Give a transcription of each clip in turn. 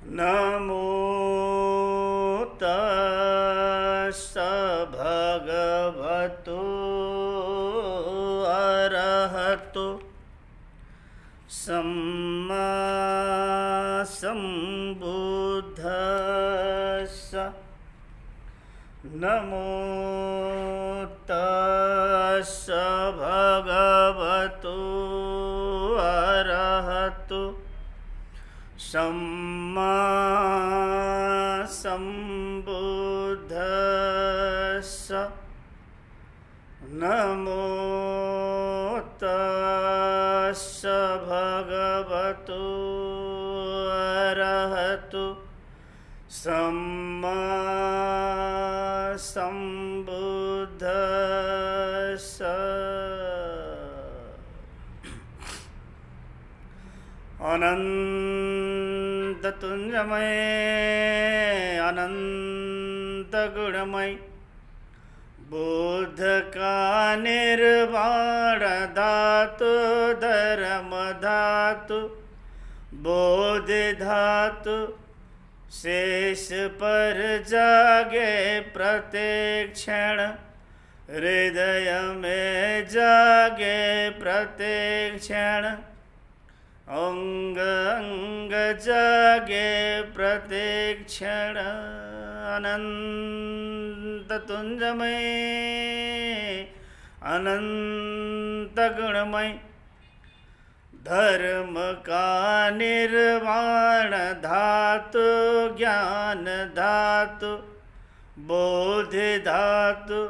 नमो तस्स भगवतो अरहतो सम्मा सम्बुद्धस्स। नमो तस्स भगवतो अरहतो सम्मा सम्बुद्धस्स। नमो तस्स भगवतो अरहतो सम्मा सम्बुद्धस्स। अनंततुंजमय अनंत गुणमय बुद्ध का निर्वाण धातु धर्म धातु बोध धातु शेष पर जागे प्रत्येक क्षण हृदय में जागे प्रत्येक क्षण अंग अंग जागे प्रत्येक क्षण अनंत तुंजमय अनंत गुणमय धर्म का निर्वाण धातु ज्ञान धातु बोध धातु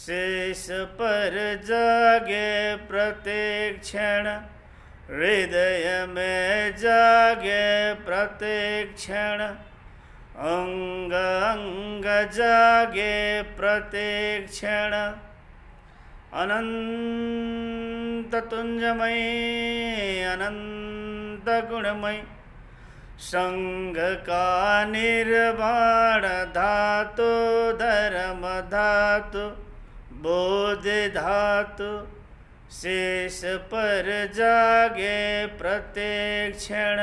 शेष पर जागे प्रत्येक क्षण हृदय में जागे प्रत्येक क्षण अंग अंग जागे प्रत्येक क्षण अनंत तुंजमय अनंत गुणमय संग का निर्वाण धातु धर्म धातु बोध धातु शेष पर जागे प्रत्येक क्षण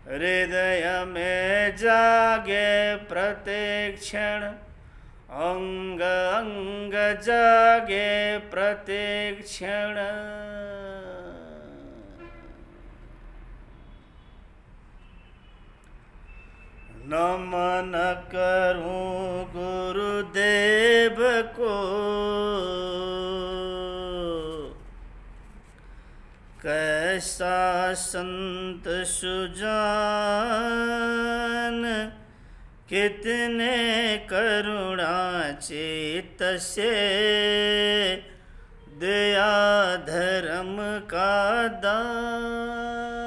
हृदय में जागे प्रत्येक क्षण अंग अंग जागे प्रत्येक क्षण नमन करूं गुरुदेव को कैसा संत सुजान कितने करुणा चेत से दया धर्म का दान।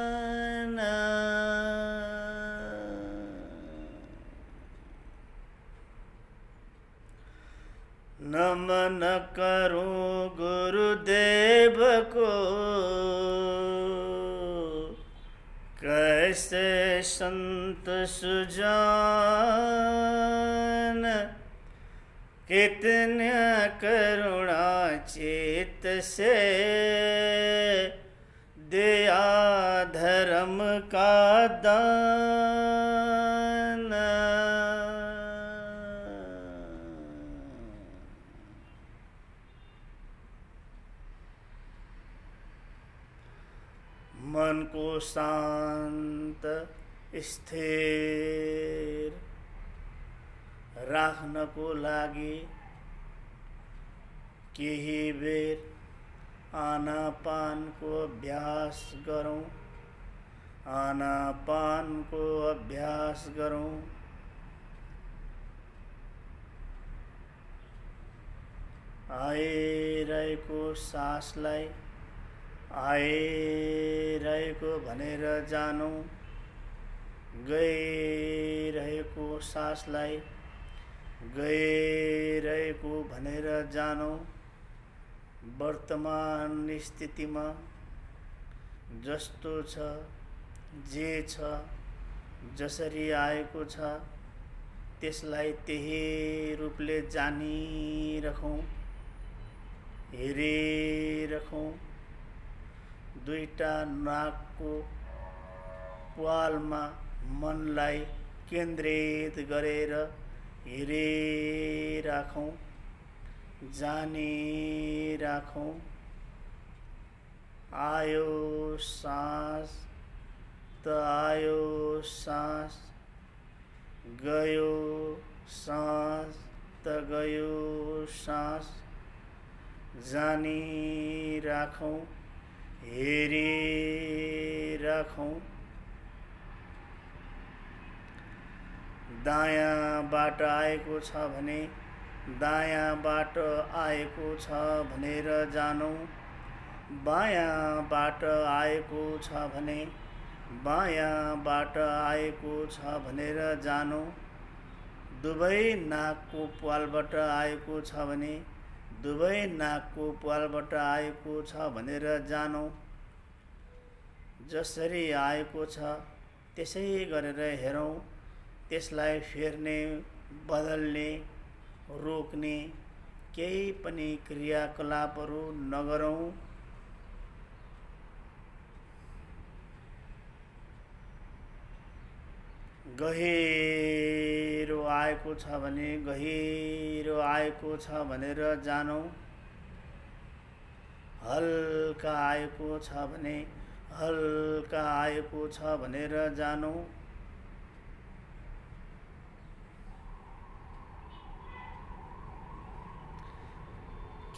नमन करूं गुरुदेव को कैसे संत सुजान कितने करुणा चेत से दया धर्म का दान। मन को शांत स्थिर राख्नको लागि केही बेर आनापानको अभ्यास गरौँ। आनापानको अभ्यास गरौँ। आइरहेको सासलाई आइरहेको भनेर जानौँ। गइरहेको सासलाई गइरहेको भनेर जानौँ। वर्तमान स्थितिमा जस्तो छ जे छ जसरी आएको छ त्यसलाई त्यही रूपले जानिरखौँ हेरिरखौँ। दुईटा नाकको प्वालमा मनलाई केन्द्रित गरेर हेरिराखौँ, जानिराखौँ। आयो सास त आयो सास, गयो सास त गयो सास, जानिराखौँ, हेरिराखौँ। दायाँबाट आएको छ भने दायाँबाट आएको छ भनेर जानौँ, बायाँबाट आएको छ भने बायाँबाट आएको छ भनेर जानौँ। दुवै नाकको प्वालबाट आएको छ भने दुवै नाकको प्वालबाट आएको छ भनेर जानौँ। जसरी आएको छ त्यसै गरेर हेरौँ, त्यसलाई फेर्ने, बदल्ने, रोक्ने केही पनि क्रियाकलापहरू नगरौँ। गहिरो आएको छ भने गहिरो आएको छ भनेर जानौँ। हल्का आएको छ भने हल्का आएको छ भनेर जानौँ।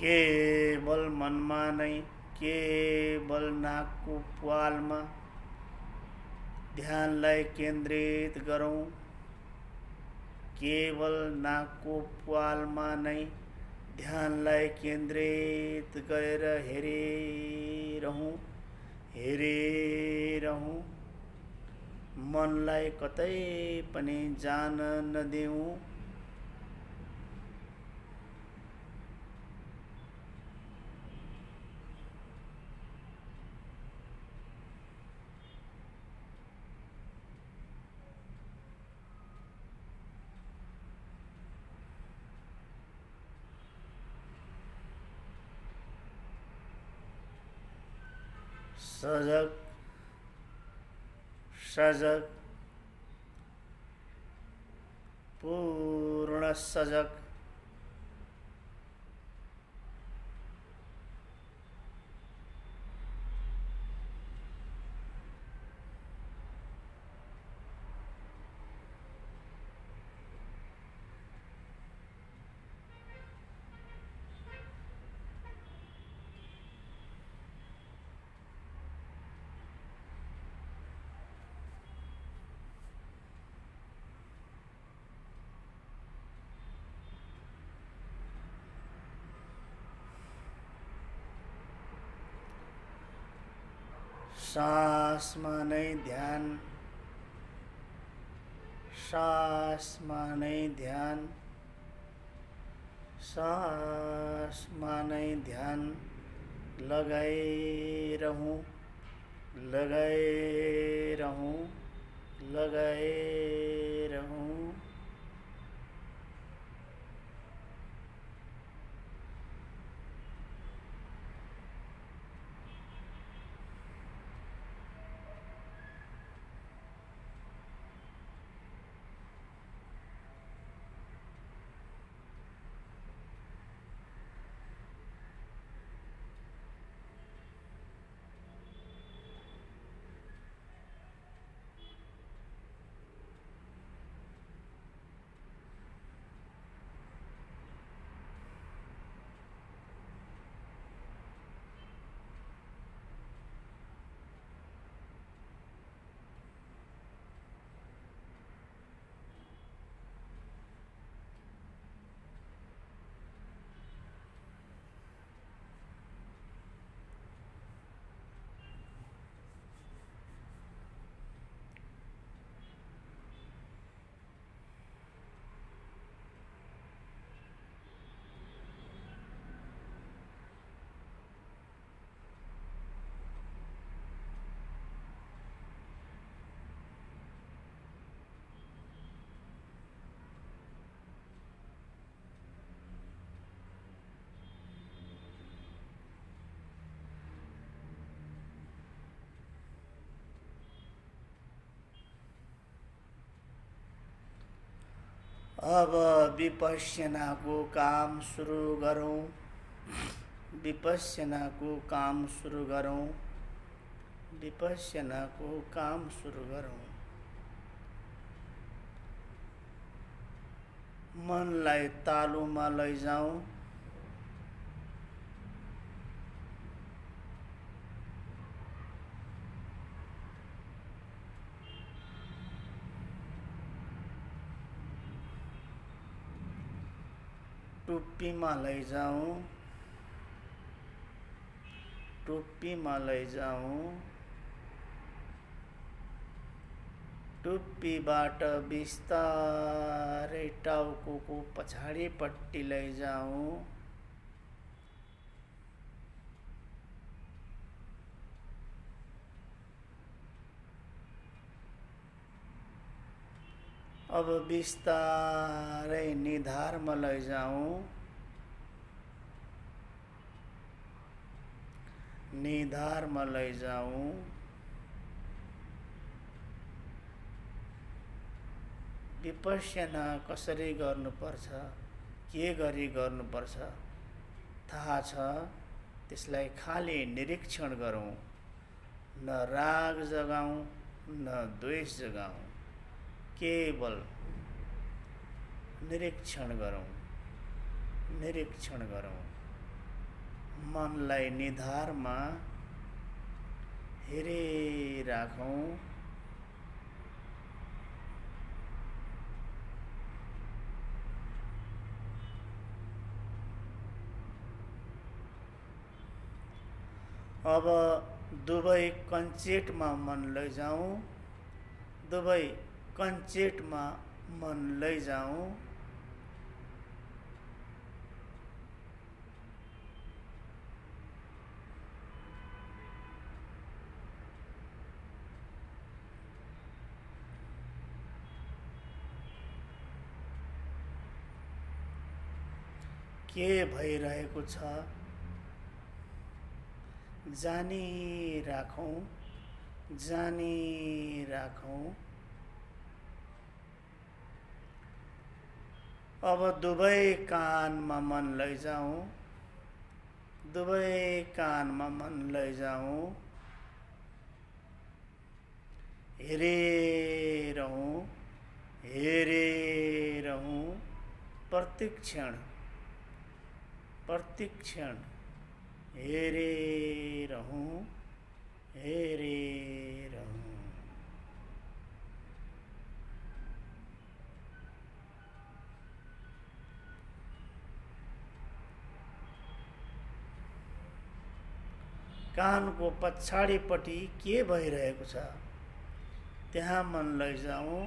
केवल मनमा नै, केवल नाकको प्वालमा ध्यानलाई केन्द्रित गरौँ। केवल नाकको प्वालमा नै ध्यानलाई केन्द्रित गरेर हेरिरहौँ, हेरिरहौँ। मनलाई कतै पनि जान नदिऊँ। सजग, सजग, पूर्ण सजग। सासमा नै ध्यान, सासमा नै ध्यान, सासमा नै ध्यान लगाइरहौँ, लगाइरहौँ, लगाइरहौँ। अब विपश्यनाको काम सुरु गरौँ। विपश्यनाको काम सुरु गरौँ। विपश्यनाको काम सुरु गरौँ। मनलाई तालुमा लैजाउँ। टुप्पीमा लैजाउँ। टुप्पीमा लैजाउँ। टुप्पीबाट बिस्तारै टाउकोको पछाडिपट्टि लैजाउँ। अब बिस्तारै निधारमा लैजाउँ। निधारमा लैजाउँ। विपश्यना कसरी गर्नुपर्छ, के गरी गर्नुपर्छ थाहा छ। त्यसलाई खाली निरीक्षण गरौँ। न राग जगाऊँ न द्वेष जगाऊँ। केवल निरीक्षण गरौँ। निरीक्षण गरौँ। मनलाई निधारमा हेरिराखौँ। अब दुवै कञ्चेटमा मन लैजाउँ। दुवै कञ्चेटमा मन लैजाउँ। के भइरहेको छ जानिराखौँ। जानिराखौँ। अब दुवै कानमा मन लैजाउँ। दुवै कानमा मन लैजाउँ। हेरिरहौँ। हेरिरहौँ। प्रतिक्षण प्रतिक्षण हेरिरहौँ। हेरिरहौँ। कानको पछाडिपट्टि के भइरहेको छ त्यहाँ मन लैजाउँ।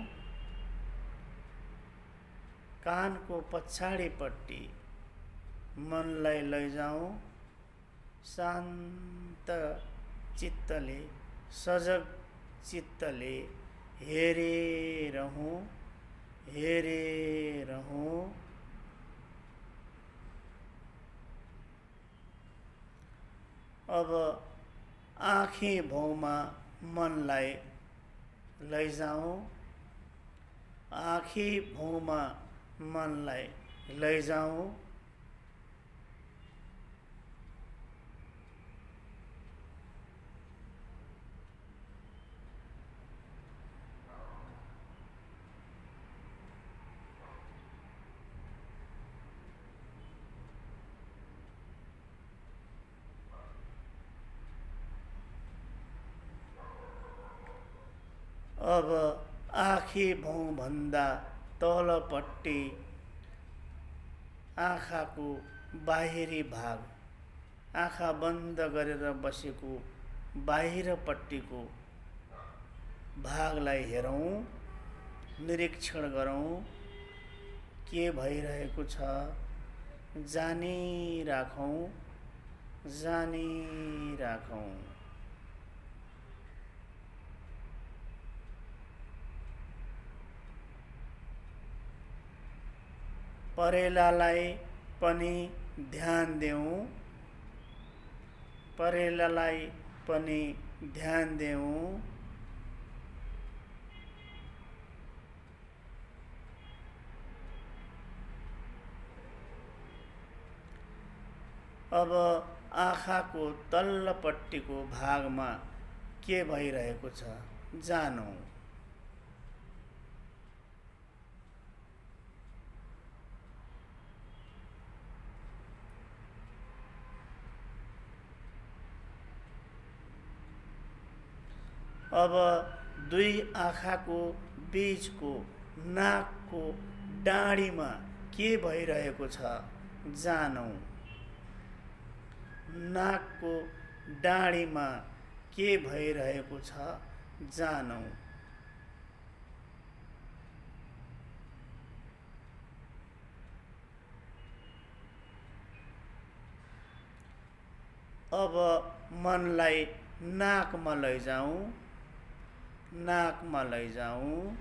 कानको पछाडिपट्टि मनलाई लैजाउँ। शान्त चित्तले सजग चित्तले हेरिरहौँ। हेरिरहौँ। अब आँखी भौमा मनलाई लैजाउँ। आँखी भौमा मनलाई लैजाउँ। अब आँखी भौँभन्दा तलपट्टि आँखाको बाहिरी भाग, आँखा बन्द गरेर बसेको बाहिरपट्टिको भागलाई हेरौँ। निरीक्षण गरौँ। के भइरहेको छ जानिराखौँ। जानिराखौँ। परेलालाई पनि ध्यान देऊ। परेलालाई पनि ध्यान देऊ। अब आँखाको तल्लोपट्टिको भागमा के भइरहेको छ जानौँ। अब दुई आँखाको बीचको नाकको डाँडीमा के भइरहेको छ जानौँ। नाकको डाँडीमा के भइरहेको छ जानौँ। अब मनलाई नाकमा लैजाउँ, नाकमा लैजाउँ।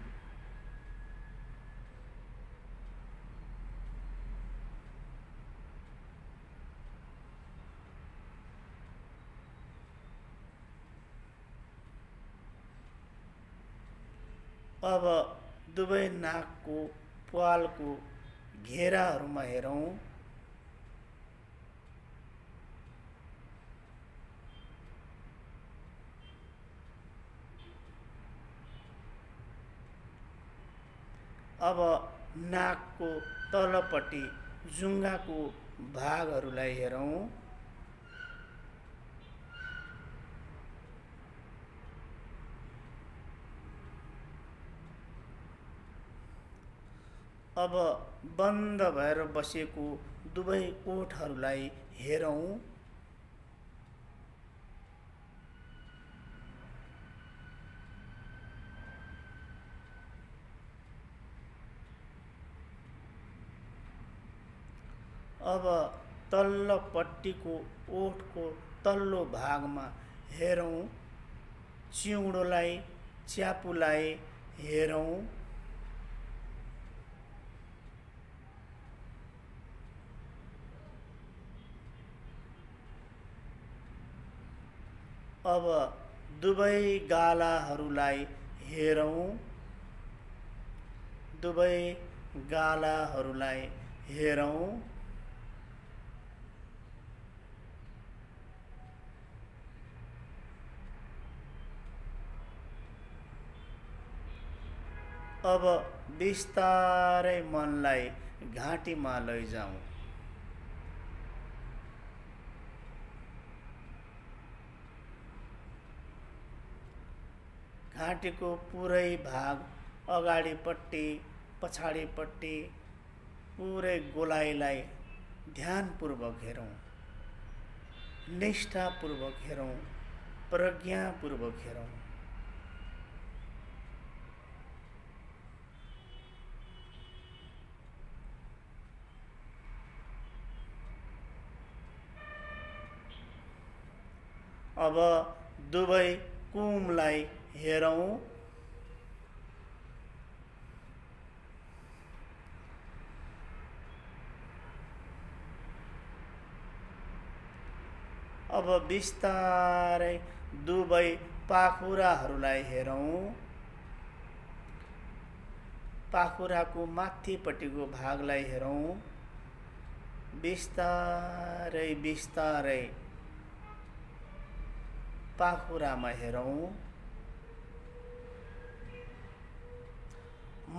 अब दुवै नाकको प्वालको घेराहरूमा हेरौँ। अब नाकको तलपट्टि जुङ्गाको भागहरूलाई हेरौँ। अब बन्द भएर बसेको दुवै ओठहरूलाई हेरौँ। अब तल्लोपट्टिको ओठको तल्लो भागमा हेरौँ। चिउँडोलाई, च्यापुलाई हेरौँ। अब दुवै गालाहरूलाई हेरौँ। दुवै गालाहरूलाई हेरौँ। अब बिस्तारै मनलाई घाँटीमा लैजाउँ। घाँटीको पुरै भाग अगाडिपट्टि पछाडिपट्टि पुरै गोलाइलाई ध्यानपूर्वक हेरौँ, निष्ठापूर्वक हेरौँ, प्रज्ञापूर्वक हेरौँ। अब दुवै कुमलाई हेरौँ। अब बिस्तारै दुवै पाखुराहरूलाई हेरौँ। पाखुराको माथिपट्टिको भागलाई हेरौँ। बिस्तारै बिस्तारै पाखुरामा हेरौँ।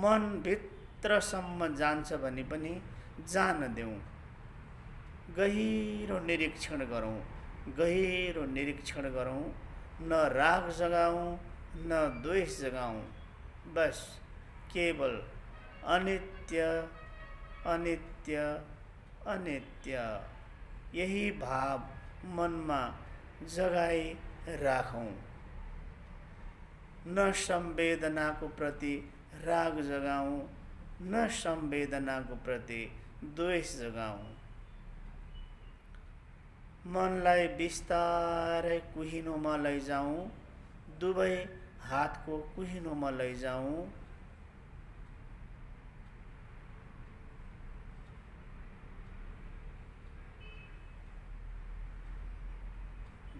मन भित्रसम्म जान्छ भने पनि जान देऊ। गहिरो निरीक्षण गरौँ, गहिरो निरीक्षण गरौँ। न राग जगाऊँ, न द्वेष जगाऊँ। बस केवल अनित्य अनित्य अनित्य यही भाव मनमा जगाई राखौँ। न संवेदनाको प्रति राग जगाऊँ, न संवेदनाको प्रति द्वेष जगाऊँ। मनलाई बिस्तारै कुहिनोमा लैजाउँ। दुवै हातको कुहिनोमा लैजाउँ।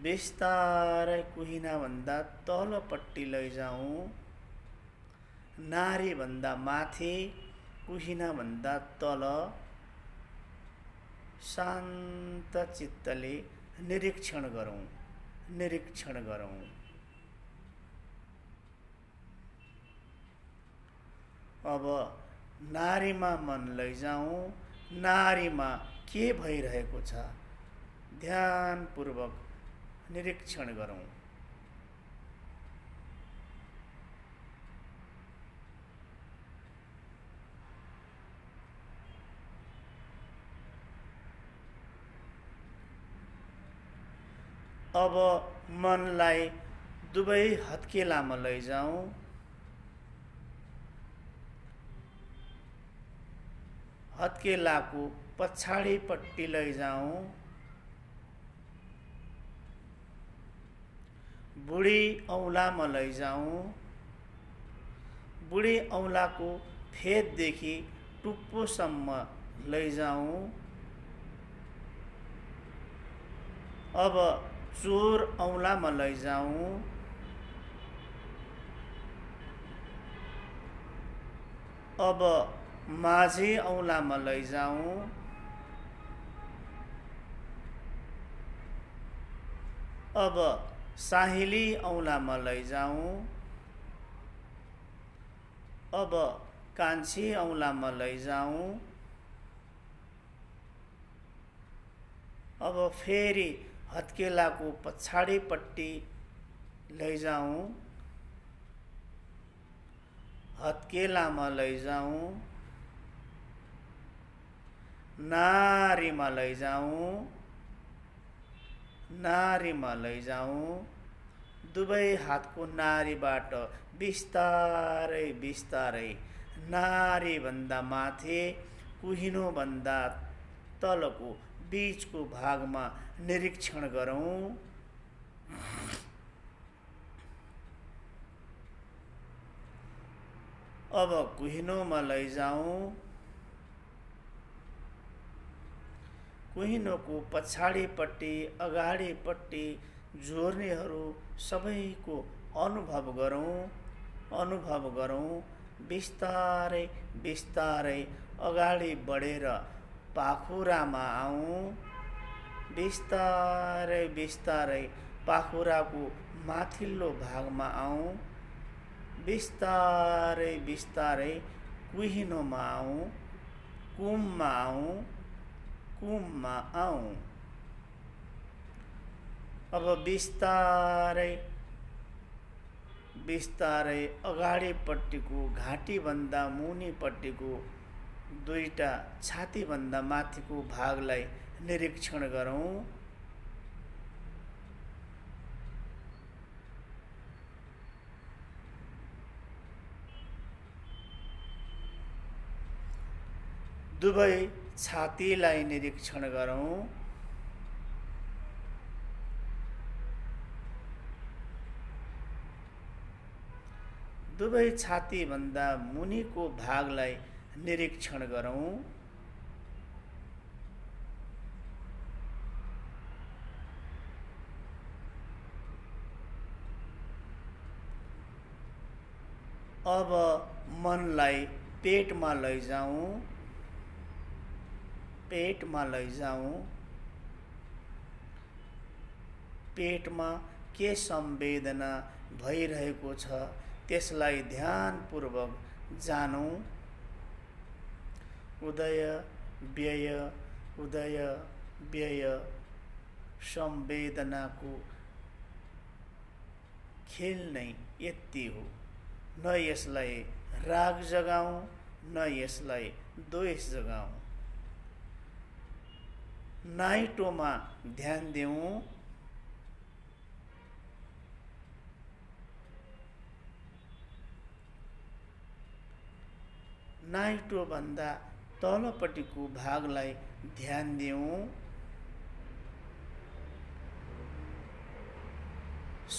बिस्तारै कुहिनाभन्दा तलपट्टि लैजाउँ। नारीभन्दा माथि, कुहिनाभन्दा तल। शान्त चित्तले निरीक्षण गरौँ, निरीक्षण गरौँ। अब नारीमा मन लैजाउँ, नारीमा के भइरहेको छ ध्यानपूर्वक निरीक्षण गरौँ। अब मनलाई दुवै हत्केलामा लैजाउँ। हत्केलाको पछाडिपट्टि लैजाउँ। बुढी औँलामा लैजाउँ। बुढी औँलाको फेददेखि टुप्पोसम्म लैजाउँ। अब चोर औँलामा लैजाउँ। अब माझी औँलामा लैजाउँ। अब साहिली औँलामा लैजाउँ। अब कान्छी औँलामा लैजाउँ। अब फेरि हत्केलाको पछाडिपट्टि लैजाउँ। हत्केलामा लैजाउँ। नारीमा लैजाउँ। नारीमा लैजाउँ। दुवै हातको नारीबाट बिस्तारै बिस्तारै नारीभन्दा माथि कुहिनोभन्दा तलको बीचको भागमा निरीक्षण गरौँ। अब कुहिनोमा लैजाउँ। कुहिनोको पछाडिपट्टि अगाडिपट्टि जोर्नीहरू सबैको अनुभव गरौँ। अनुभव गरौँ। बिस्तारै बिस्तारै अगाडि बढेर पाखुरामा आउँ। बिस्तारै बिस्तारै पाखुराको माथिल्लो भागमा आउँ। बिस्तारै बिस्तारै कुहिनोमा आउँ। कुममा आउँ। कुममा आउँ। अब बिस्तारै बिस्तारै अगाडिपट्टिको घाँटीभन्दा मुनिपट्टिको दुईटा छातीभन्दा माथिको भागलाई निरीक्षण गरौँ। दुवै छातीलाई निरीक्षण गरौँ। दुवै छातीभन्दा मुनिको भागलाई निरीक्षण गरौँ। अब मनलाई पेटमा लैजाउँ। पेटमा लैजाउँ। पेटमा के संवेदना भइरहेको छ त्यसलाई ध्यानपूर्वक जानौँ। उदय व्यय उदय व्यय संवेदनाको खेल नै यति हो। न यसलाई राग जगाऊँ न यसलाई द्वेष जगाऊँ। नाइटोमा ध्यान देऊँ। नाइटोभन्दा तलपट्टिको भागलाई ध्यान दिऊँ।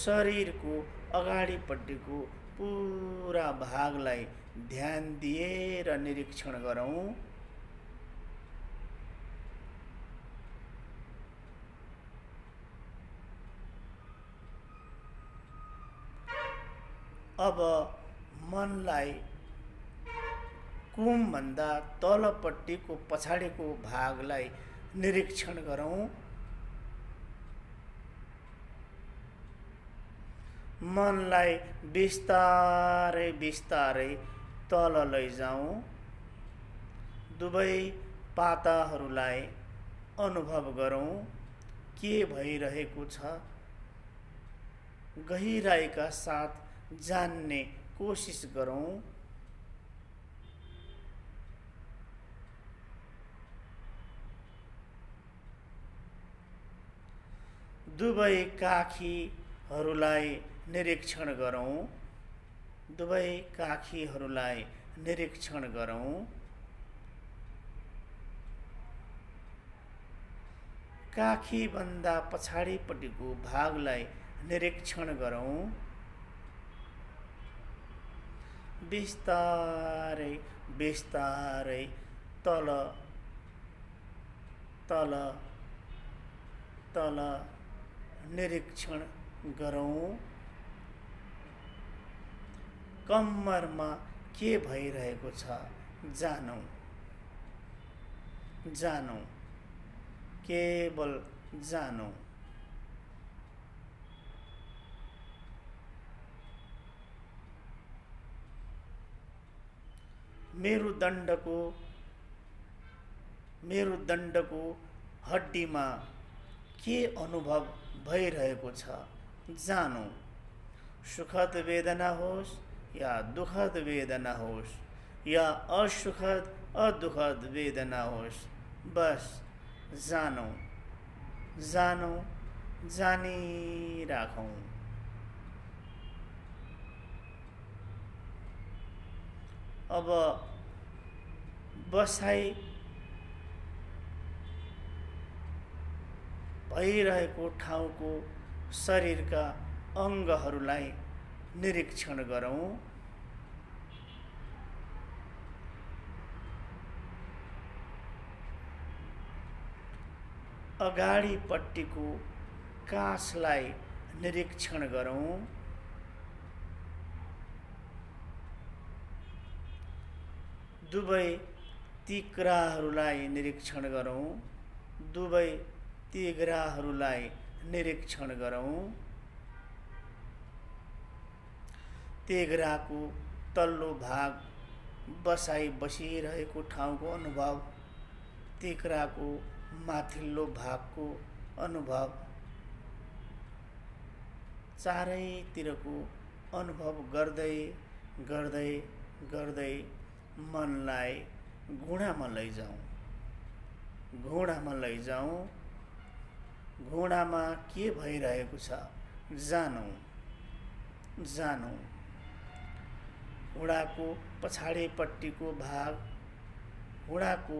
शरीरको अगाडिपट्टिको पुरा भागलाई ध्यान दिएर निरीक्षण गरौँ। अब मनलाई कुमभन्दा तलपट्टिको पछाडिको भागलाई निरीक्षण गरौँ। मनलाई बिस्तारै बिस्तारै तल लैजाउँ। दुवै पाताहरूलाई अनुभव गरौँ के भइरहेको छ। गहिराइका साथ जान्ने कोसिस गरौँ। दुवै काखीहरूलाई निरीक्षण गरौँ। दुवै काखीहरूलाई निरीक्षण गरौँ। काखीभन्दा पछाडिपट्टिको भागलाई निरीक्षण गरौँ। बिस्तारै बिस्तारै तल तल तल निरीक्षण गरौँ। कम्मरमा के भइरहेको छ जानौँ। जानौँ, केवल जानौँ। मेरुदण्डको हड्डीमा के अनुभव भइरहेको छ जानौँ। सुखद वेदना होस् या दुखद वेदना होस् या असुखद अदुखद वेदना होस्, बस जानौँ। जानौँ, जानिराखौँ। अब बसाइ भइरहेको ठाउँको शरीरका अङ्गहरूलाई निरीक्षण गरौँ। अगाडिपट्टिको काखलाई निरीक्षण गरौँ। दुवै तिघ्राहरूलाई निरीक्षण गरौँ। दुवै तिघ्राहरूलाई निरीक्षण गरौँ। तिघ्राको तल्लो भाग बसाइ बसिरहेको ठाउँको अनुभव, तिघ्राको माथिल्लो भागको अनुभव, चारैतिरको अनुभव गर्दै गर्दै गर्दै मनलाई घुँडामा लैजाउँ। घुँडामा लैजाउँ। घुँडामा के भइरहेको छ जानौँ। जानौँ। घुँडाको पछाडिपट्टिको भाग, घुँडाको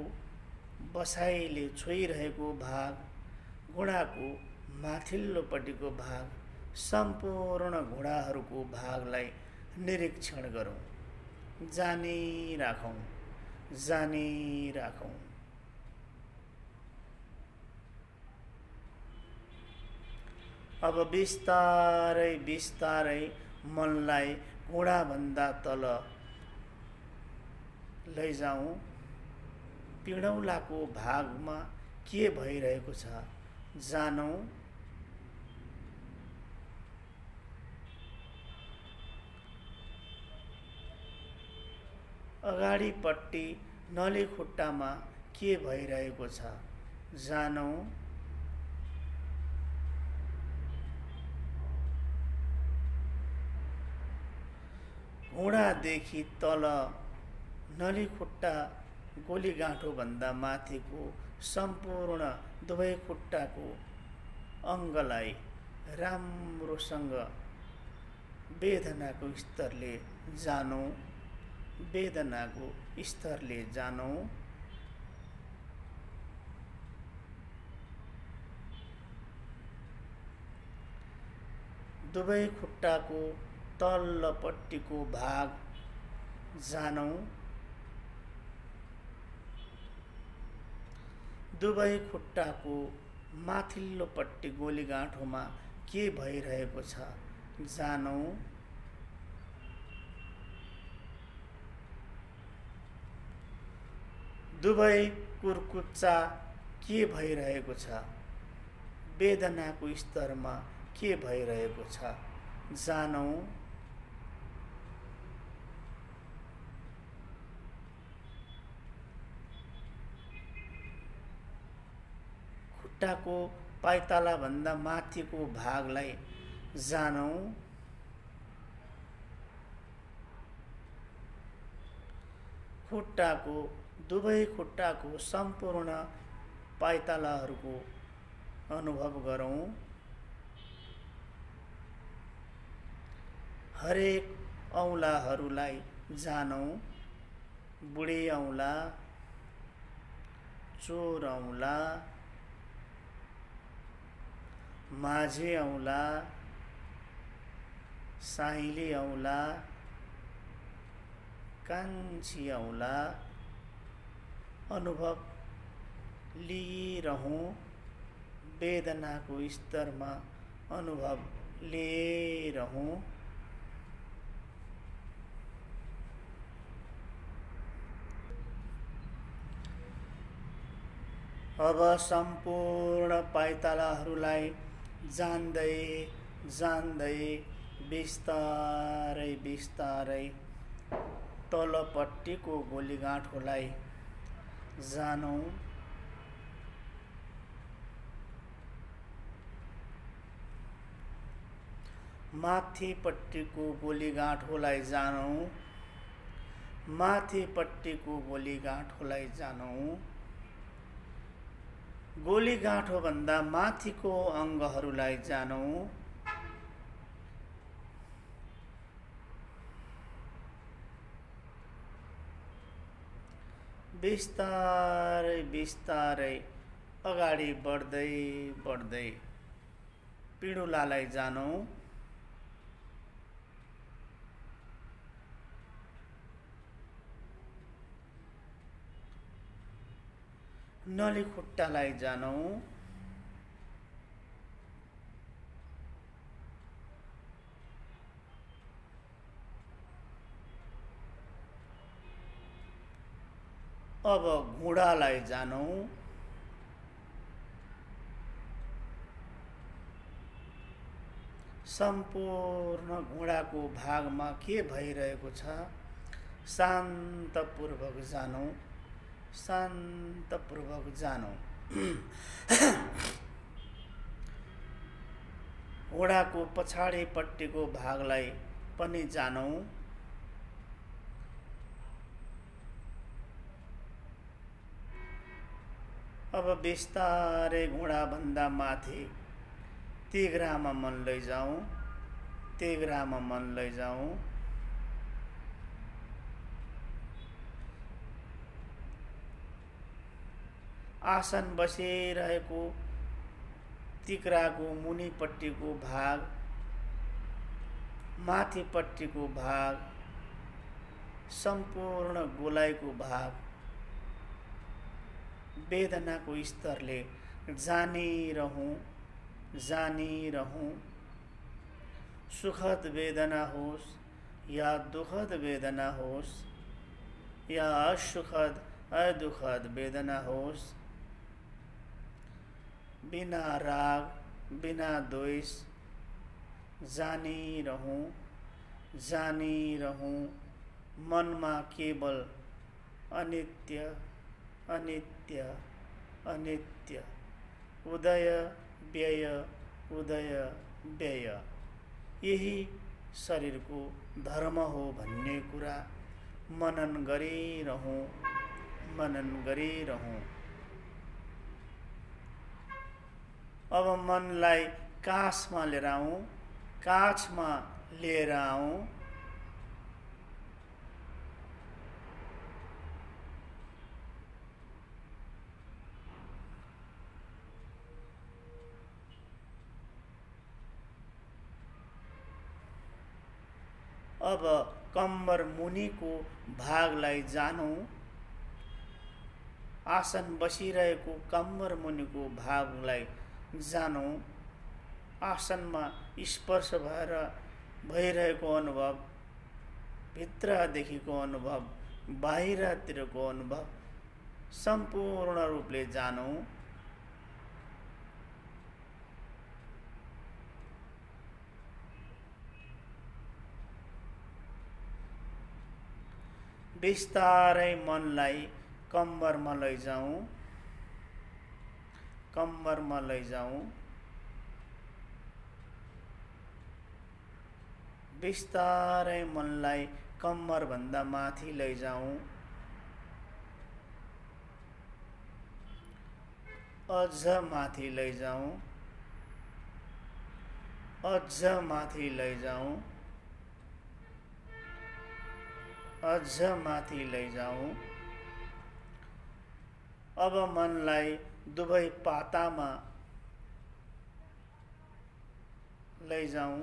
बसाइले छोइरहेको भाग, घुँडाको माथिल्लोपट्टिको भाग, सम्पूर्ण घुँडाहरूको भागलाई निरीक्षण गरौँ। जानिराखौँ। जानिराखौँ। अब बिस्तारै बिस्तारै मनलाई घुँडाभन्दा तल लैजाउँ। पिँडौलाको भागमा के भइरहेको छ जानौँ। अगाडिपट्टि नलीखुट्टामा के भइरहेको छ जानौँ। घुँडादेखि तल नलीखुट्टा गोलीगाँठोभन्दा माथिको सम्पूर्ण दुवै खुट्टाको अङ्गलाई राम्रोसँग वेदनाको स्तरले जानौँ। वेदनाको स्तरले जानौँ। दुवै खुट्टाको तल्लोपट्टिको भाग जानौँ। दुवै खुट्टाको माथिल्लोपट्टि गोलीगाँठोमा के भइरहेको छ जानौँ। दुवै कुर्कुच्चा के भइरहेको छ, वेदनाको स्तरमा के भइरहेको छ जानौँ। खुट्टाको पाइतालाभन्दा माथिको भागलाई जानौँ। खुट्टाको दुवै खुट्टाको सम्पूर्ण पाइतालाहरूको अनुभव गरौँ। हरेक औँलाहरूलाई जानौँ। बुढी औँला, चोर औँला, माझी औँला, साइली औँला, कान्छी औँला अनुभव लिइरहौँ। वेदनाको स्तरमा अनुभव लिइरहौँ। अब सम्पूर्ण पाइतालाहरूलाई जान्दै जान्दै बिस्तारै बिस्तारै तलपट्टिको गोलीगाँठोलाई जानौँ। माथिपट्टिको गोलीगाँठोलाई जानौँ। माथिपट्टिको गोलीगाँठोलाई जानौँ। गोलीगाँठोभन्दा माथिको अङ्गहरूलाई जानौँ। बिस्तारै बिस्तारै अगाडि बढ्दै बढ्दै पिँडुलालाई जानौँ। नलीखुट्टालाई जानौँ। अब घुँडालाई जानौँ। सम्पूर्ण घुँडाको भागमा के भइरहेको छ शान्तपूर्वक जानौँ। शान्तपूर्वक जानौँ। घुँडाको पछाडिपट्टिको भागलाई पनि जानौँ। अब बिस्तारै घुँडाभन्दा माथि तिघ्रामा मन लैजाउँ। तिघ्रामा मन लैजाउँ। आसन बसिरहेको तिघ्राको मुनिपट्टिको भाग, माथिपट्टिको भाग, सम्पूर्ण गोलाइको भाग वेदनाको स्तरले जानिरहौँ। जानिरहौँ। सुखद वेदना होस् या दुखद वेदना होस् या असुखद अदुखद वेदना होस्, बिना राग बिना द्वेष जानिरहौँ। जानिरहौँ। मनमा केवल अनित्य अनित्य अनित्य, उदय व्यय उदय व्यय यही शरीरको धर्म हो भन्ने कुरा मनन गरिरहौँ। मनन गरिरहौँ। अब मनलाई काखमा लिएर आऊँ। काखमा लिएर आऊँ। अब कम्मर मुनिको भागलाई जानौँ। आसन बसिरहेको कम्मर मुनिको भागलाई जानौँ। आसनमा स्पर्श भइरहेको अनुभव, भित्रदेखिको अनुभव, बाहिरतिरको अनुभव सम्पूर्ण रूपले जानौँ। बिस्तारै मनलाई कम्मरमा लैजाउँ, कम्मरमा लैजाउँ, बिस्तारै मनलाई कम्मरभन्दा माथि लैजाउँ, अझ माथि लैजाउँ, अझ माथि लैजाउँ, अझ माथि लैजाउँ। अब मनलाई दुवै पातामा लैजाउँ,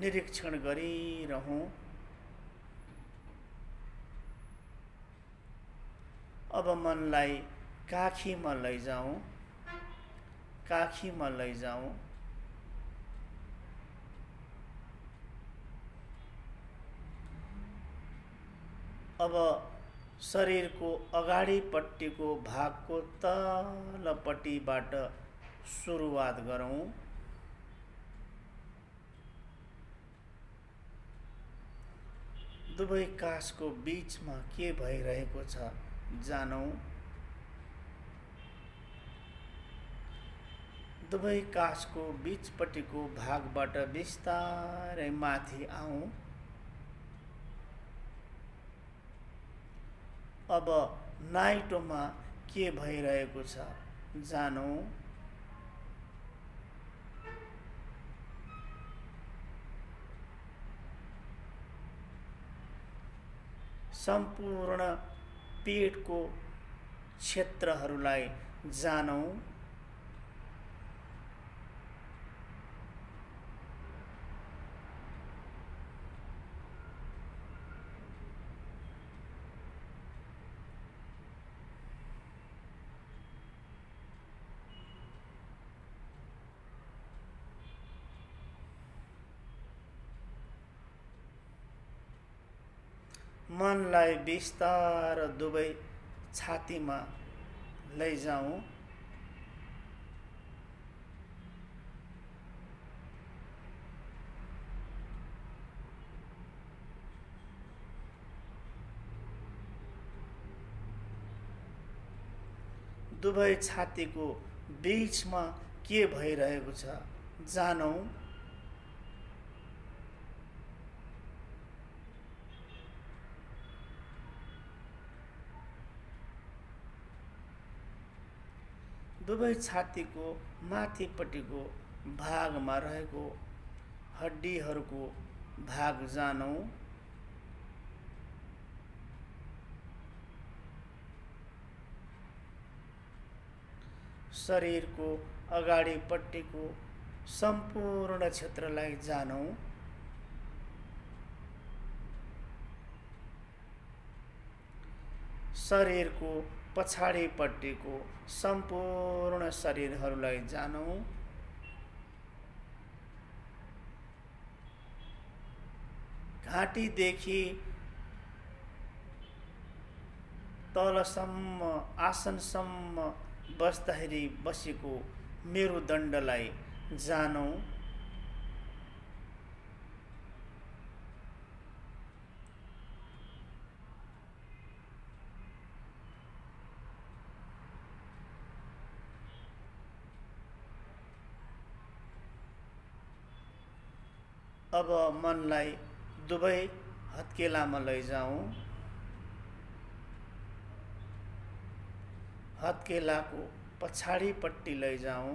निरीक्षण गरिरहूँ। अब मनलाई काखीमा लैजाउँ, काखीमा लैजाउँ, अब शरीरको अगाडिपट्टिको भागको तलपट्टिबाट सुरुवात गरौँ। दुवै कासको बीचमा के भइरहेको छ जानौँ। दुवै कासको बीचपट्टिको भागबाट बिस्तारै माथि आऊँ। अब नाइटोमा के भइरहेको छ जानौँ। सम्पूर्ण पेटको क्षेत्रहरूलाई जानौँ। मनलाई बिस्तार दुवै छातीमा लैजाउँ। दुवै छातीको बीचमा के भइरहेको छ जानौँ। दुवै छातीको माथिपट्टिको भागमा रहेको हड्डीहरूको भाग जानौँ। शरीरको अगाडिपट्टिको सम्पूर्ण क्षेत्रलाई जानौँ। शरीरको पछाडिपट्टिको सम्पूर्ण शरीरहरूलाई जानौँ। घाँटीदेखि तलसम्म आसनसम्म बस्दाखेरि बसेको मेरुदण्डलाई जानौँ। अब मनलाई दुवै हत्केलामा लैजाउँ। हत्केलाको पछाडिपट्टि लैजाउँ।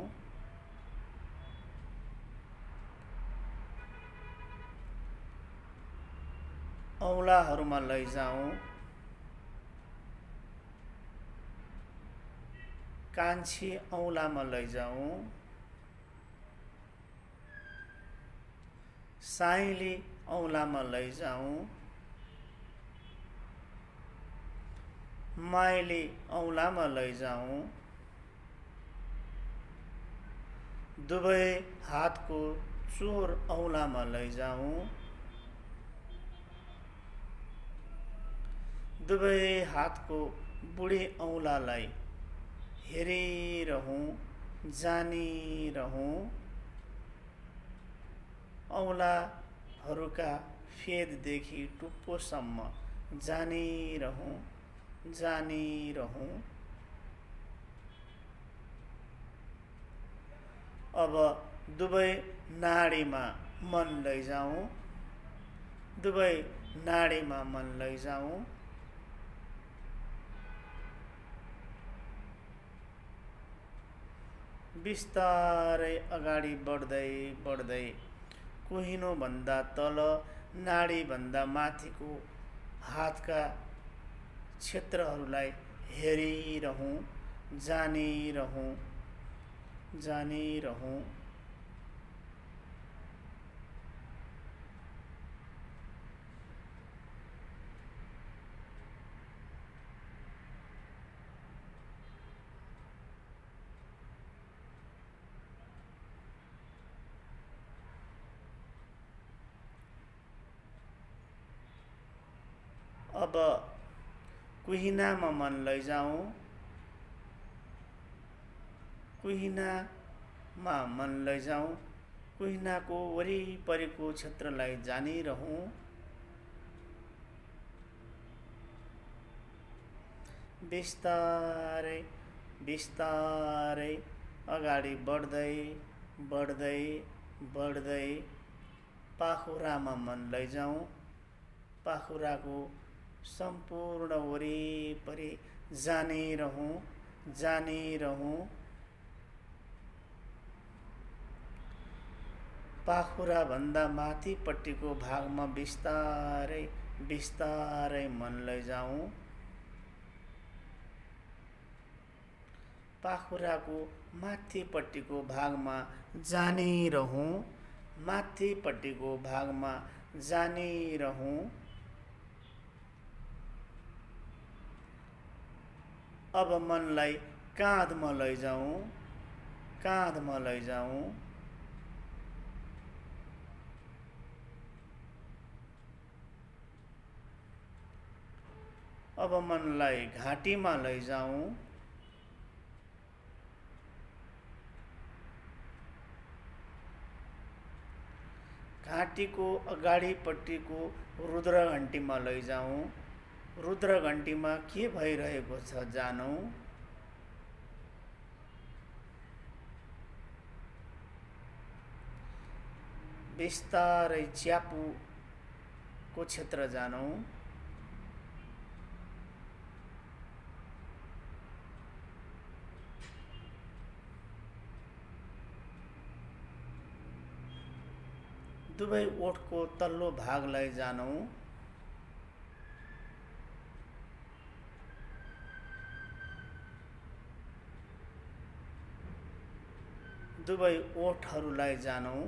औँलाहरूमा लैजाउँ। कान्छी औँलामा लैजाउँ। साइली औँलामा लैजाउँ। माइली औँलामा लैजाउँ। दुवै हातको चोर औँलामा लैजाउँ। दुवै हातको बुढी औँलालाई हेरिरहूँ, जानिरहूँ। औँलाहरूका फेददेखि टुप्पोसम्म जानिरहूँ जानिरहूँ। अब दुवै नाडीमा मन लैजाऊँ दुवै नाडीमा मन लैजाऊँ। बिस्तारै अगाडि बढ्दै बढ्दै कुहिनोभन्दा तल नाडीभन्दा माथिको हातका क्षेत्रहरूलाई हेरिरहूँ जानिरहूँ जानिरहूँ। अब कुहिनामा मन लैजाऊँ कुहिनामा मन लैजाऊँ। कुहिनाको वरिपरिको क्षेत्रलाई जानिरहूँ। बिस्तारै बिस्तारै अगाडि बढ्दै बढ्दै बढ्दै पाखुरामा मन लैजाऊँ। पाखुराको सम्पूर्ण वरिपरि जानिरहूँ जानिरहूँ। पाखुराभन्दा माथिपट्टिको भागमा बिस्तारै बिस्तारै मन लैजाऊँ। पाखुराको माथिपट्टिको भागमा जानिरहूँ माथिपट्टिको भागमा जानिरहूँ। अब मनलाई काँधमा लैजाऊँ काँधमा लैजाऊँ। अब मनलाई घाँटीमा लैजाऊँ। घाँटीको अगाडिपट्टिको रुद्रघण्टीमा लैजाऊँ। रुद्रघण्टीमा के भइरहेको छ जानौँ। बिस्तारै च्यापुको क्षेत्र जानौँ। दुवै ओठको तल्लो भागलाई जानौँ। दुवै ओठहरूलाई जानौँ।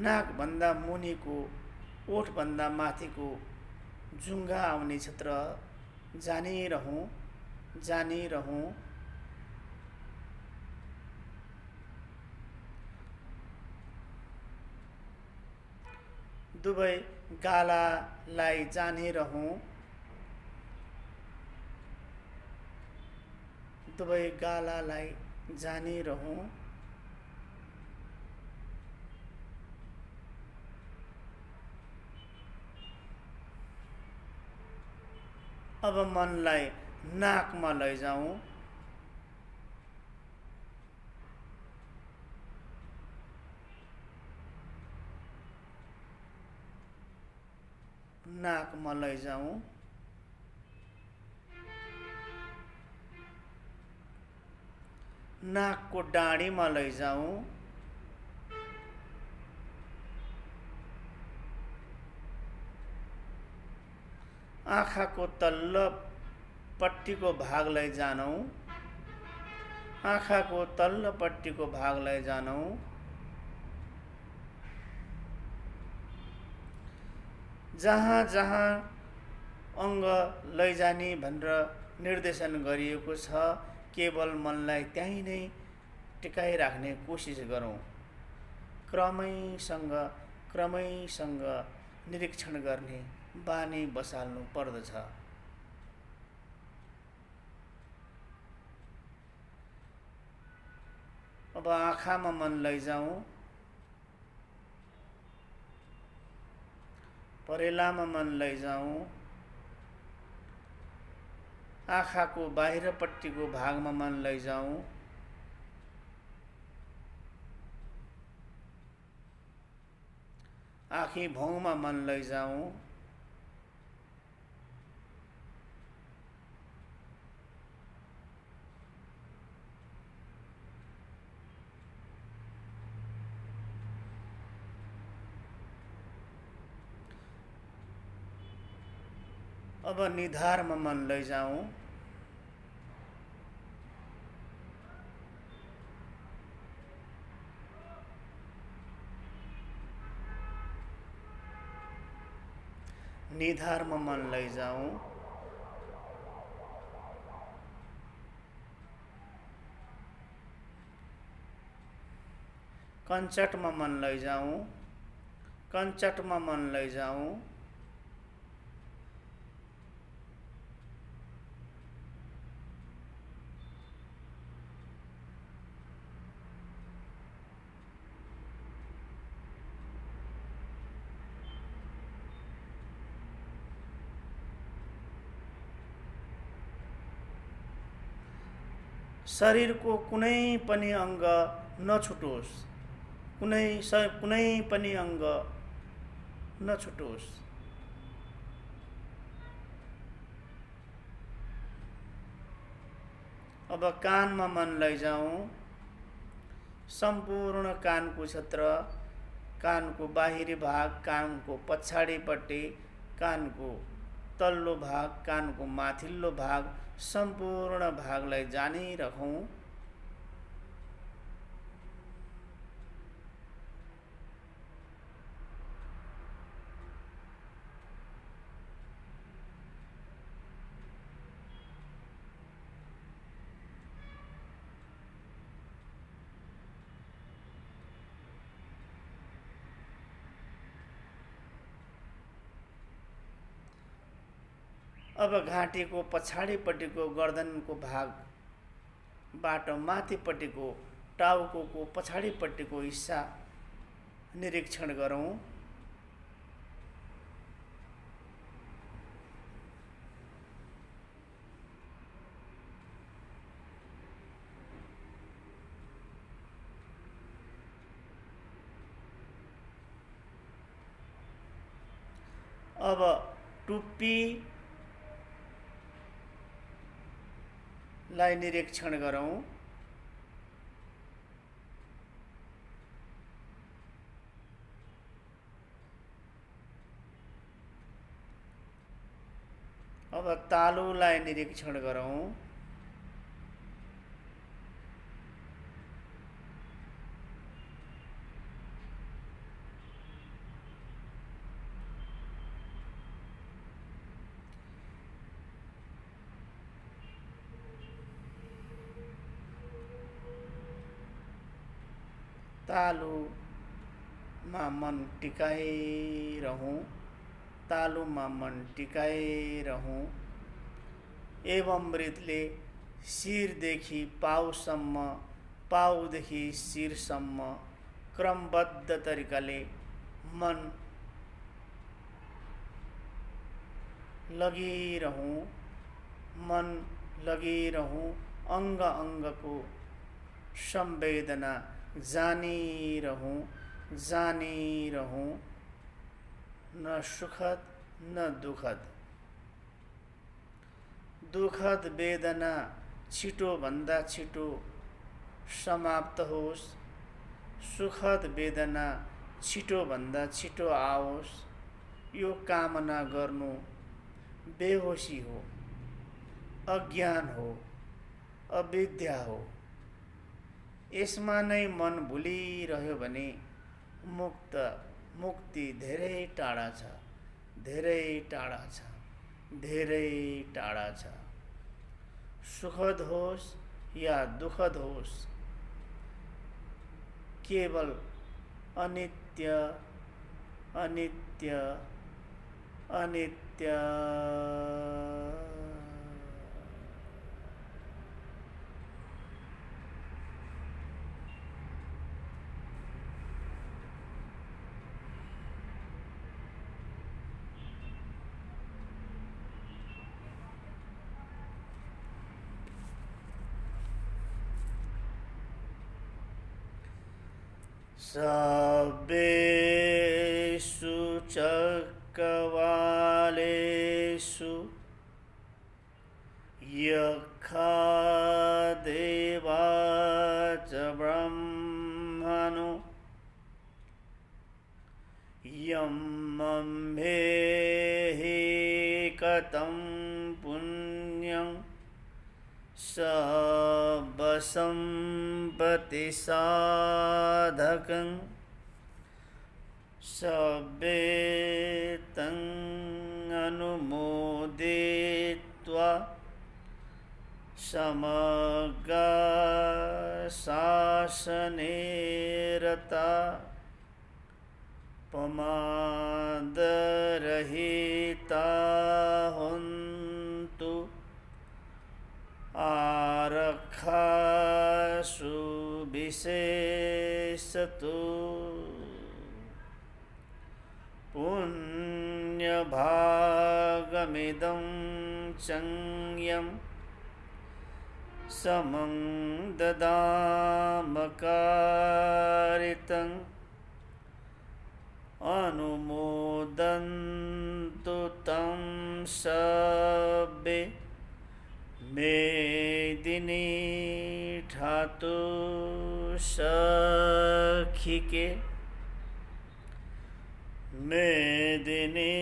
नाकभन्दा मुनिको ओठभन्दा माथिको जुङ्गा आउने क्षेत्र जानिरहूँ जानिरहूँ। दुवै गालालाई जानिरहूँ दुवै गालालाई जानिरहूँ। अब मनलाई नाकमा लैजाऊँ। नाकमा लैजाऊँ। नाकको डाँडीमा लैजाऊँ। आँखाको तल्लोपट्टिको भागलाई जानौँ। आँखाको तल्लोपट्टिको भागलाई जानौँ। जहाँ जहाँ अङ्ग लैजाने भनेर निर्देशन गरिएको छ केवल मनलाई त्यहीँ नै टिकाइराख्ने कोसिस गरौँ। क्रमैसँग क्रमैसँग निरीक्षण गर्ने बानी बसाल्नु पर्दछ। अब आँखामा मन लैजाउँ, परेलामा मन लैजाउँ, आँखाको बाहिरपट्टिको भागमा मन लैजाउँ, आँखी भौँमा मन लैजाउँ, अब निधारमा मन लैजाउँ, निधारमा मन लैजाउँ, कञ्चटमा मन लैजाउँ, कञ्चटमा मन लैजाउँ, शरीरको कुनै पनि अङ्ग नछुटोस्, कुनै पनि अङ्ग नछुटोस्। अब कानमा मन लैजाउँ, सम्पूर्ण कानको क्षेत्र, कानको बाहिरी भाग, कानको पछाडिपट्टि, कानको तल्लो भाग, कानको माथिल्लो भाग, सम्पूर्ण भागलाई जानिरहौँ। अब घाँटीको पछाडिपट्टिको गर्दनको भागबाट माथिपट्टिको टाउको पछाडिपट्टिको हिस्सा निरीक्षण गरौँ। अब टुप्पी लाई निरीक्षण गरौँ। अब तालुलाई निरीक्षण गरौँ। तालुमा मन टिकाइरहौँ, तालुमा मन टिकाइरहौँ। एवं रीतिले शिरदेखि पाउसम्म, पाउदेखि शिरसम्म क्रमबद्ध तरिकाले मन लगिरहौँ, मन लगिरहौँ। अङ्ग अङ्गको संवेदना जानिरहौँ, जानिरहौँ। न सुखद न दुखद, दुखद वेदना छिटोभन्दा छिटो समाप्त होस्, सुखद वेदना छिटोभन्दा छिटो आओस्, यो कामना गर्नु बेहोसी हो, अज्ञान हो, अविद्या हो। यसमा नै मन भुलिरह्यो भने मुक्ति धेरै टाढा छ, धेरै टाढा छ, धेरै टाढा छ। सुखद होस् या दुखद होस्, केवल अनित्य अनित्य अनित्य। सर्वेषु चक्रवालेषु यक्षदेवा च ब्रह्मणो यं मम्भेहि कतं पुण्यं सर्वसम्पत्तिसाधकं सब्बेतं अनुमोदित्वा समग्र शासने रता प्रमादरहिता हन्तु आरक्षासु विशेषतो पुण्यभागमिदं चङ्यं समं ददामकारितं अनुमोदन्तु तं सब्बे मेदिनी ठातु सखिके मेदिनी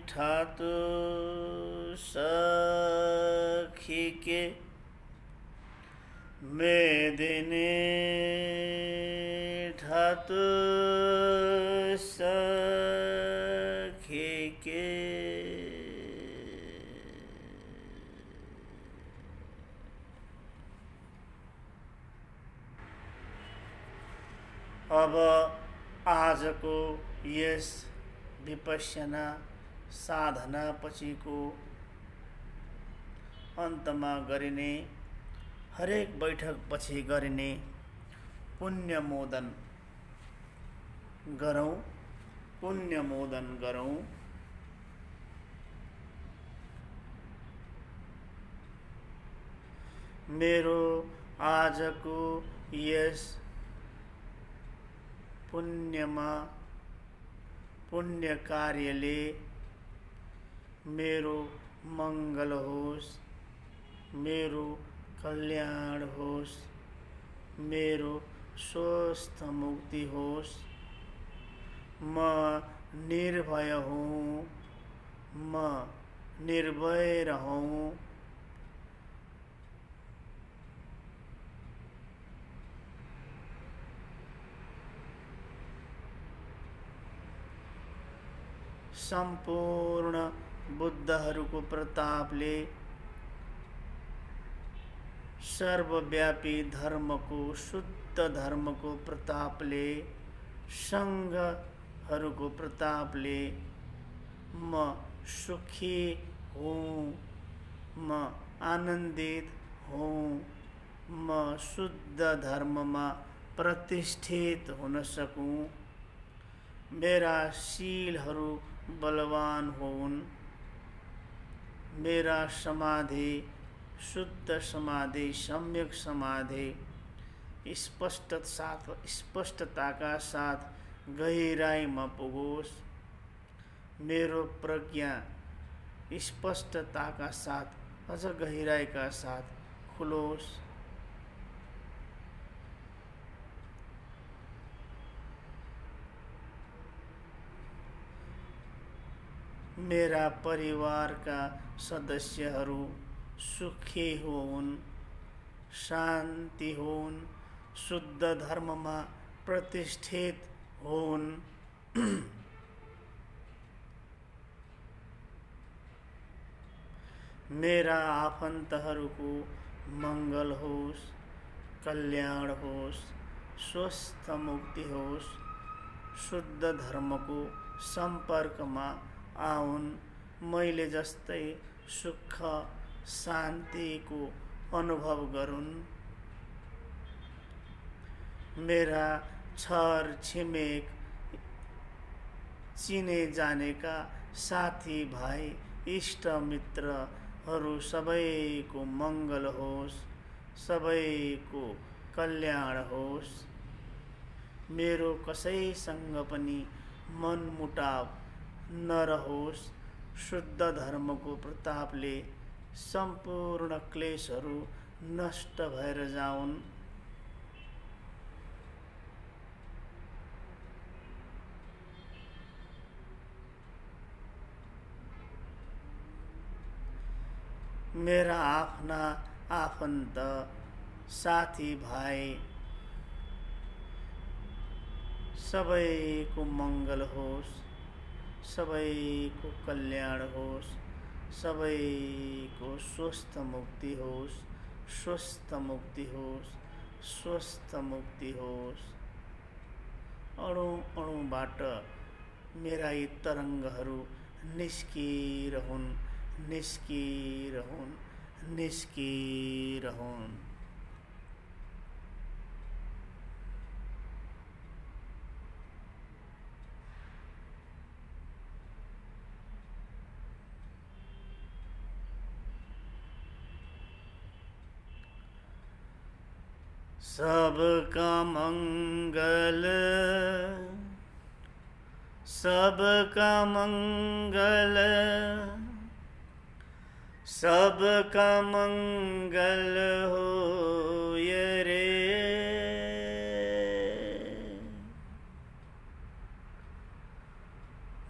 ठातु सखिके मेदिनी ठातु सखिके। अब आजको यस विपश्यना साधना पछिको अन्तमा गरिने हरेक बैठक पछि गरिने पुण्यमोदन गरौँ, पुण्यमोदन गरौँ। मेरो आजको यस पुण्य कार्यले मेरो मङ्गल होस्, मेरो कल्याण होस्, मेरो स्वस्थ मुक्ति होस्। म निर्भय हूँ, म निर्भय रहूँ। सम्पूर्ण बुद्धहरूको प्रतापले, सर्वव्यापी धर्मको शुद्ध धर्मको प्रतापले, सङ्घहरूको प्रतापले म सुखी हूँ, म आनन्दित हूँ, म शुद्ध धर्ममा प्रतिष्ठित हुन सकूँ। मेरा शीलहरू बलवान होउन्, मेरा समाधि शुद्ध समाधि, सम्यक समाधि स्पष्टताका साथ गहिराइमा पुगोस्। मेरो प्रज्ञा स्पष्टताका साथ अझ गहिराइका साथ खुलोस्। मेरा परिवारका सदस्यहरू सुखी होउन्, शान्ति होउन्, शुद्ध धर्ममा प्रतिष्ठित होउन्। मेरा आफन्तहरूको मङ्गल होस्, कल्याण होस्, स्वस्थ मुक्ति होस्। शुद्ध धर्मको सम्पर्कमा आउन्। मैले जस्तै सुख शान्तिको अनुभव गरून्। मेरा छर छिमेक चिने जानेका साथी भाइ इष्ट मित्रहरू सबैको मङ्गल होस्, सबैको कल्याण होस्। मेरो कसैसँग पनि मनमुटाव नरहोस्। शुद्ध धर्मको प्रतापले सम्पूर्ण क्लेशहरू नष्ट भएर जाउन्। मेरा आफ्ना आफन्त साथी भाइ सबैको मङ्गल होस्, सबैको कल्याण होस्, सबैको स्वस्थ मुक्ति होस्, स्वस्थ मुक्ति होस्, स्वस्थ मुक्ति होस्। अणु अणुबाट मेरा यी तरङ्गहरू निस्किरहुन्, निस्किरहुन्, निस्किरहुन्। सबका मंगल, सबका मंगल, सबका मंगल हो ये रे।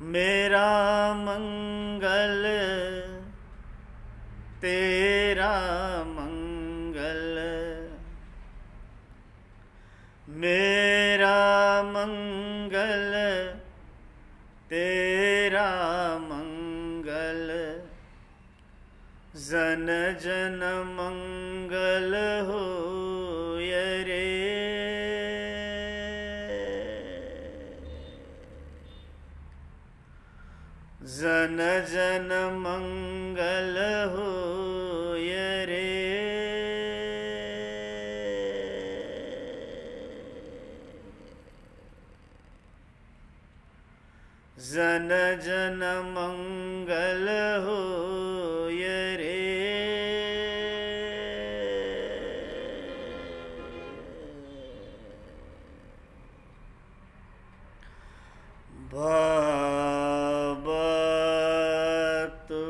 मेरा मंगल तेरा मंगल, मेरा मंगल तेरा मंगल, जन जन मंगल हो ये रे। जन जन मंगल हो ये रे। जन जन मंगल हो ये रे। भवतु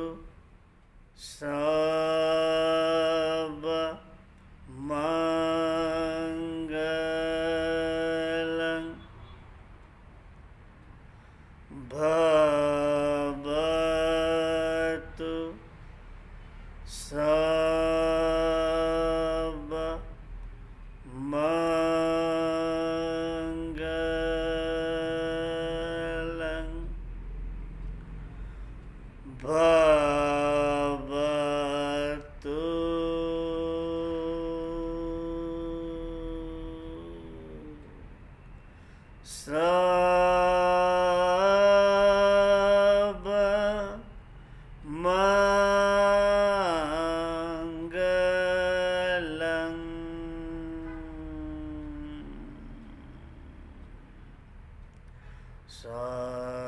सब मंगलं, भवतु सब मंगलं, भवतु सब मंगलं। शांति।